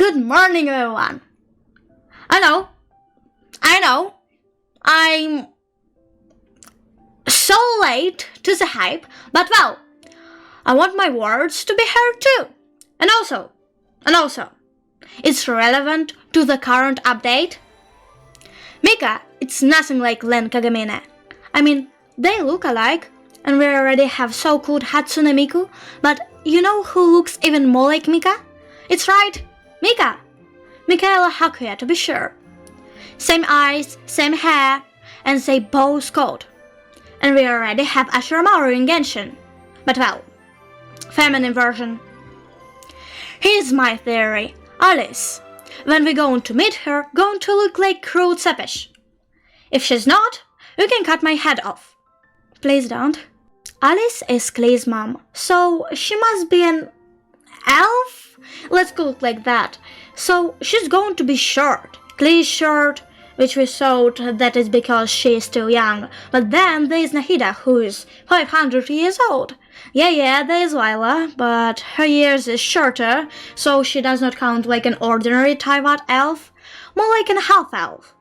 Good morning, everyone. I know, I'm so late to the hype, but well, I want my words to be heard too. And also, it's relevant to the current update. Mika, it's nothing like Len Kagamine. I mean, they look alike, and we already have so-called Hatsune Miku, but you know who looks even more like Mika? It's right, Mika! Michaela Hakuya, to be sure. Same eyes, same hair, and they both cold. And we already have Ashuramaru in Genshin. But well, feminine version. Here's my theory. Alice, when we're going to meet her, going to look like cruel Tsepesh. If she's not, you can cut my head off. Please don't. Alice is Klee's mom, so she must be an elf? Let's call it like that. So she's going to be short. Klee's short, which we thought that is because she is still young. But then there's Nahida, who is 500 years old. Yeah, there's Lila, but her years is shorter, so she does not count like an ordinary Taiwan elf, more like an half-elf.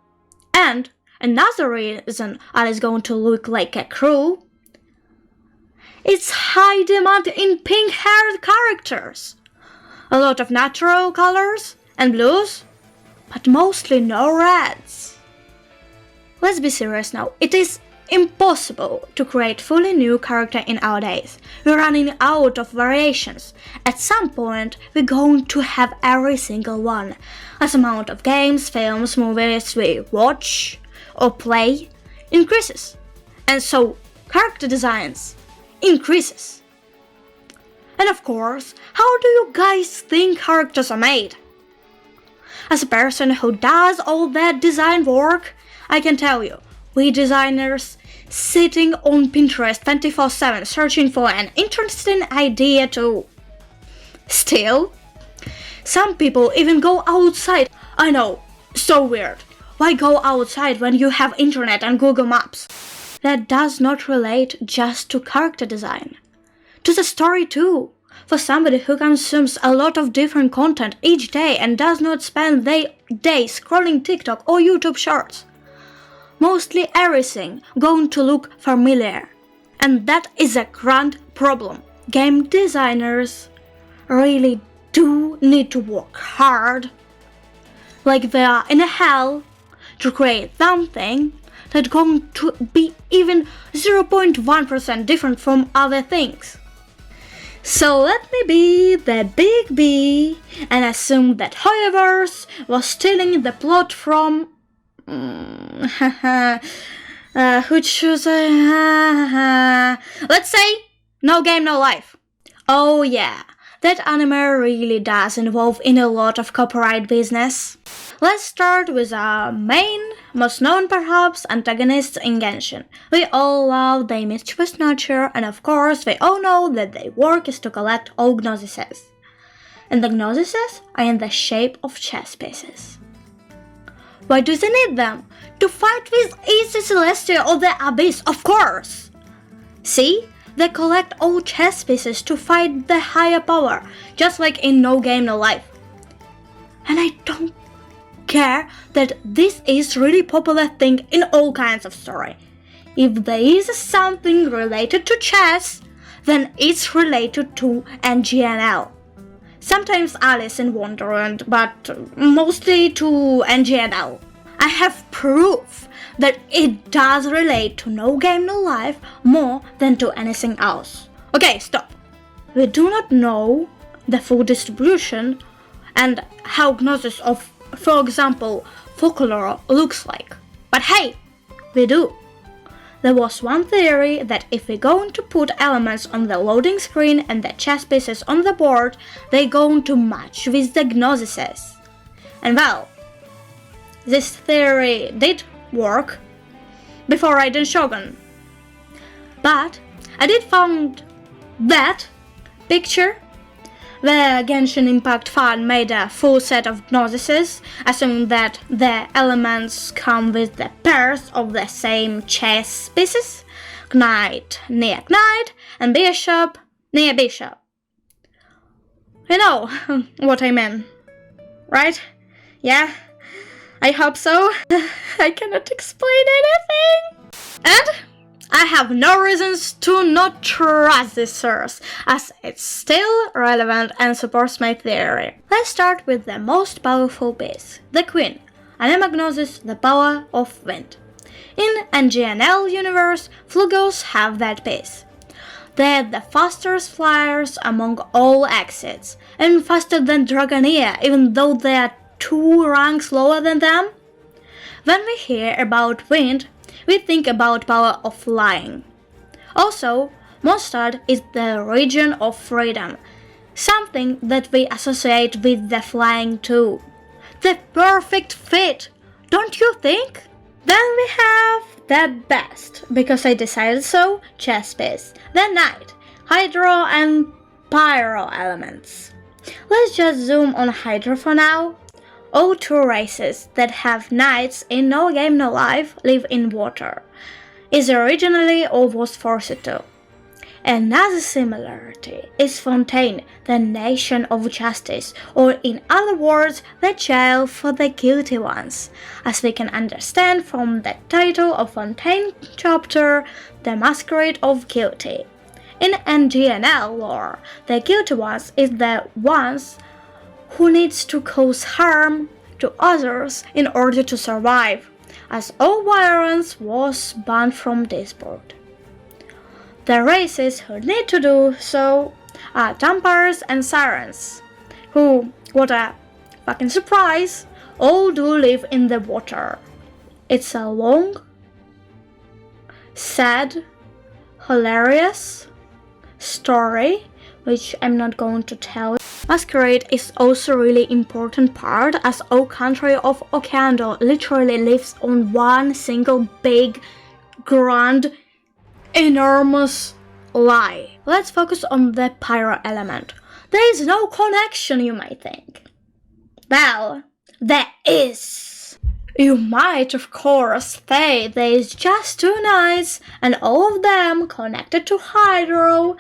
And another reason Alice is going to look like a crew, it's high demand in pink-haired characters. A lot of natural colors and blues, but mostly no reds. Let's be serious now. It is impossible to create fully new character in our days. We're running out of variations. At some point, we're going to have every single one. As amount of games, films, movies we watch or play increases. And so character designs increases. And of course, how do you guys think characters are made? As a person who does all that design work, I can tell you, we designers sitting on Pinterest 24/7 searching for an interesting idea to steal. Some people even go outside. I know, so weird. Why go outside when you have internet and Google Maps? That does not relate just to character design. To the story too. For somebody who consumes a lot of different content each day and does not spend their day scrolling TikTok or YouTube shorts. Mostly everything going to look familiar. And that is a grand problem. Game designers really do need to work hard, like they are in hell, to create something that's going to be even 0.1% different from other things. So let me be the big B and assume that Hoyoverse was stealing the plot from... who choose... let's say, No Game No Life. Oh yeah, that anime really does involve in a lot of copyright business. Let's start with our main, most known perhaps, antagonists in Genshin. We all love their mischievous nature, and of course we all know that their work is to collect all gnosises. And the gnosises are in the shape of chess pieces. Why do they need them? To fight with Easy Celestia or the Abyss, of course! See? They collect all chess pieces to fight the higher power, just like in No Game No Life. And I don't care that this is really popular thing in all kinds of story. If there is something related to chess, then it's related to NGNL. Sometimes Alice in Wonderland, but mostly to NGNL. I have proof that it does relate to No Game No Life more than to anything else. Okay, stop. We do not know the full distribution and how Gnosis of, for example, folklore looks like. But hey, we do. There was one theory that if we're going to put elements on the loading screen and the chess pieces on the board, they're going to match with the gnosises. And well, this theory did work before Raiden Shogun. But I did found that picture where Genshin Impact fan made a full set of gnosises, assuming that the elements come with the pairs of the same chess pieces, knight near knight and bishop near bishop. You know what I mean. right? Yeah, I hope so. I cannot explain anything. And I have no reasons to not trust this source, as it's still relevant and supports my theory. Let's start with the most powerful beast, the Queen. Anemagnosis, the power of wind. In NGNL universe, Flugos have that beast. They're the fastest flyers among all exits, and faster than Dragoneer, even though they are 2 ranks lower than them. When we hear about wind, we think about power of flying. Also, Mondstadt is the region of freedom, something that we associate with the flying too. The perfect fit, don't you think? Then we have the best, because I decided so, chess piece, the knight, hydro and pyro elements. Let's just zoom on hydro for now. All 2 races that have knights in No Game No Life live in water. Is originally or was forced to. Another similarity is Fontaine, the nation of justice, or in other words, the jail for the guilty ones, as we can understand from the title of Fontaine chapter, The Masquerade of Guilty. In NGNL lore, the guilty ones is the ones who needs to cause harm to others in order to survive, as all violence was banned from this world. The races who need to do so are vampires and sirens, who, what a fucking surprise, all do live in the water. It's a long, sad, hilarious story, which I'm not going to tell. Masquerade is also a really important part, as all country of Okando literally lives on one single big, grand, enormous lie. Let's focus on the pyro element. There is no connection, you might think. Well, there is. You might, of course, say there is just 2 knights and all of them connected to hydro,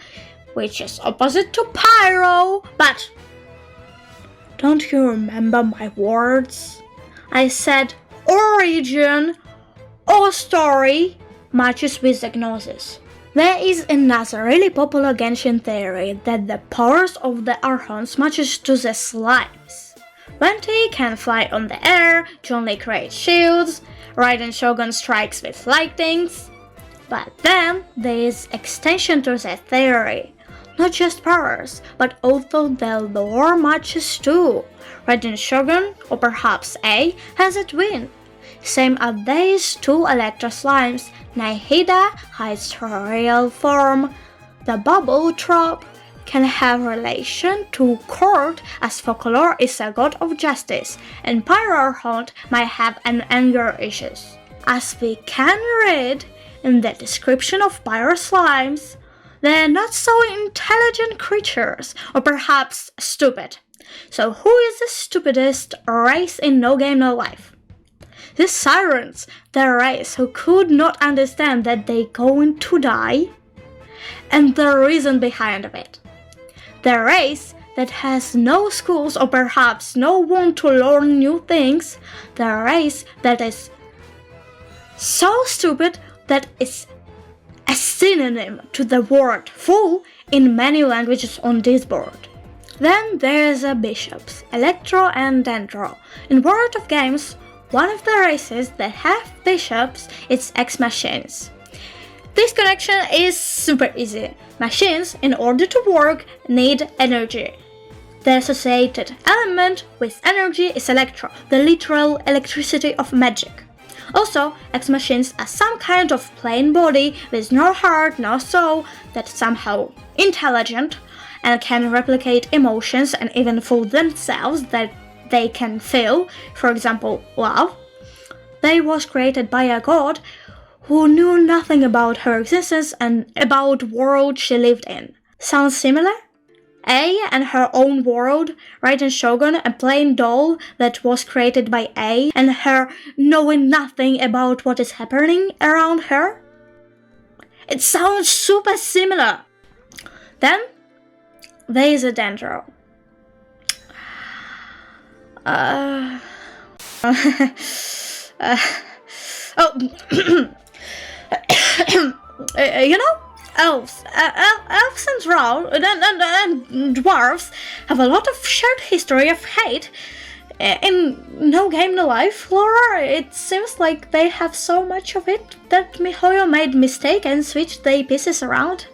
which is opposite to pyro, but don't you remember my words? I said origin or story matches with the gnosis. There is another really popular Genshin theory that the powers of the Archons matches to the slimes. Venti can fly on the air, Chun-Li creates shields, Raiden Shogun strikes with lightnings. But then there is extension to the theory. Not just powers, but also the lore matches too. Raiden Shogun, or perhaps A, has a twin. Same as these 2 Electro slimes, Nahida hides her real form. The bubble trope can have relation to court, as Folklore is a god of justice, and Pyro might have an anger issues. As we can read in the description of Pyro slimes, they're not so intelligent creatures, or perhaps stupid. So who is the stupidest race in No Game No Life? The Sirens, the race who could not understand that they're going to die, and the reason behind it. The race that has no schools or perhaps no one to learn new things, the race that is so stupid that it's a synonym to the word fool in many languages on this board. Then there's the bishops, Electro and Dendro. In World of Games, one of the races that have bishops is X-Machines. This connection is super easy. Machines, in order to work, need energy. The associated element with energy is Electro, the literal electricity of magic. Also, X-Machines are some kind of plain body with no heart, no soul, that's somehow intelligent and can replicate emotions and even fool themselves that they can feel, for example, love. They was created by a god who knew nothing about her existence and about the world she lived in. Sounds similar? A and her own world, Raiden Shogun, a plain doll that was created by A, and her knowing nothing about what is happening around her? It sounds super similar. Then, there is a Dendro. Uh, uh, oh, you know, elves and dwarves have a lot of shared history of hate. In No Game No Life lore, it seems like they have so much of it that MiHoYo made mistake and switched the pieces around.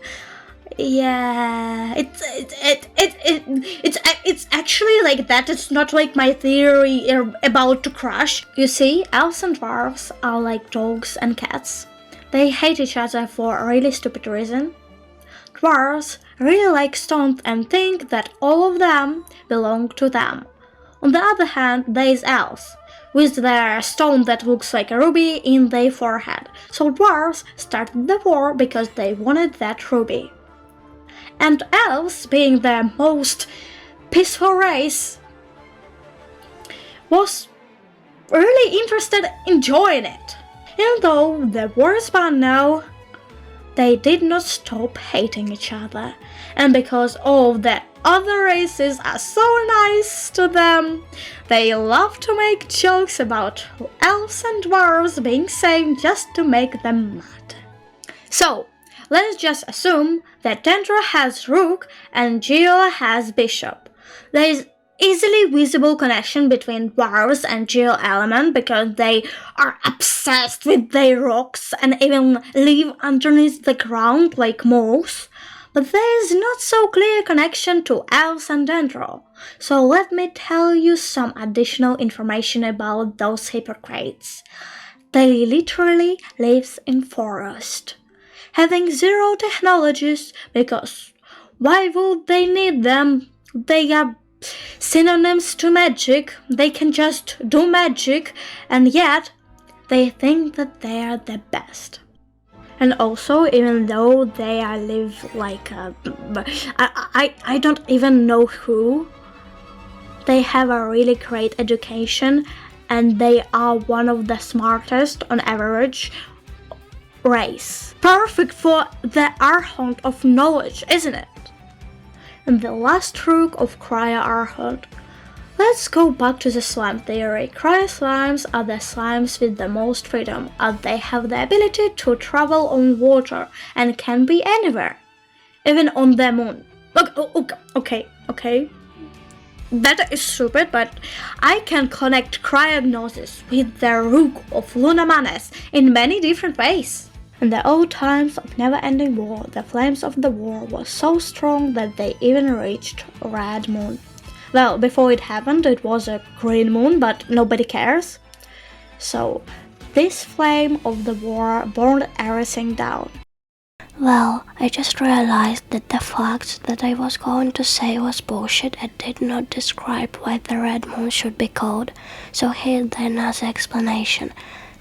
Yeah, it's actually like that. It's not like my theory about to crash. You see, elves and dwarves are like dogs and cats. They hate each other for a really stupid reason. Dwarves really like stones and think that all of them belong to them. On the other hand, there is elves, with their stone that looks like a ruby in their forehead. So dwarves started the war because they wanted that ruby. And elves, being the most peaceful race, was really interested in joining it. Even though the war is gone now, they did not stop hating each other. And because all of the other races are so nice to them, they love to make jokes about elves and dwarves being same just to make them mad. So, let's just assume that Dendra has Rook and Geo has Bishop. There is easily visible connection between dwarves and Geo element because they are obsessed with their rocks and even live underneath the ground like moles. But there is not so clear connection to elves and Dendro. So let me tell you some additional information about those hypocrites. They literally live in forest, having zero technologies because why would they need them? They are synonyms to magic. They can just do magic, and yet they think that they are the best. And also, even though they live like I don't even know who, they have a really great education and they are one of the smartest on average race. Perfect for the Archon of knowledge, isn't it? And the last rook of Cryo Archon. Let's go back to the slime theory. Cryo slimes are the slimes with the most freedom, as they have the ability to travel on water and can be anywhere, even on the moon. Okay. That is stupid, but I can connect Cryognosis with the rook of Lunamanes in many different ways. In the old times of never-ending war, the flames of the war were so strong that they even reached Red Moon. Well, before it happened, it was a green moon, but nobody cares. So, this flame of the war burned everything down. Well, I just realized that the fact that I was going to say was bullshit and did not describe why the red moon should be called, so here's another explanation.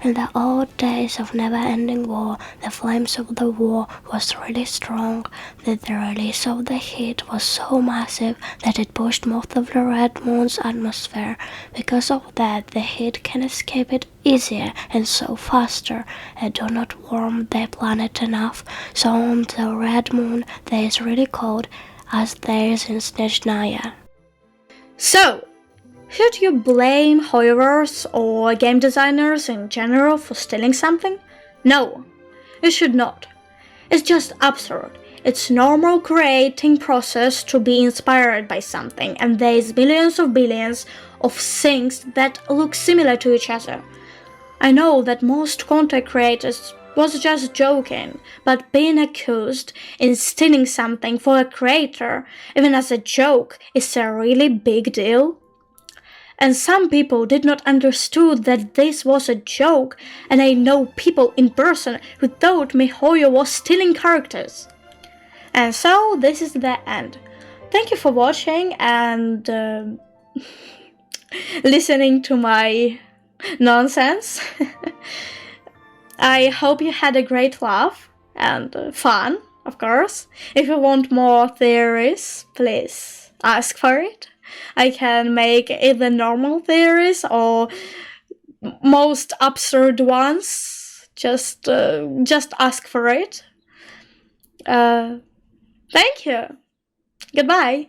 In the old days of never-ending war, the flames of the war was really strong, that the release of the heat was so massive that it pushed most of the red moon's atmosphere. Because of that, the heat can escape it easier and so faster, and do not warm the planet enough. So on the red moon, there is really cold, as there is in Snezhnaya. So, should you blame hoverers or game designers in general for stealing something? No, you should not. It's just absurd. It's normal creating process to be inspired by something, and there's billions of things that look similar to each other. I know that most content creators was just joking, but being accused in stealing something for a creator, even as a joke, is a really big deal. And some people did not understood that this was a joke, and I know people in person who thought MiHoYo was stealing characters. And so this is the end. Thank you for watching and listening to my nonsense. I hope you had a great laugh and fun, of course. If you want more theories, please ask for it. I can make either normal theories or most absurd ones. Just ask for it. Thank you. Goodbye.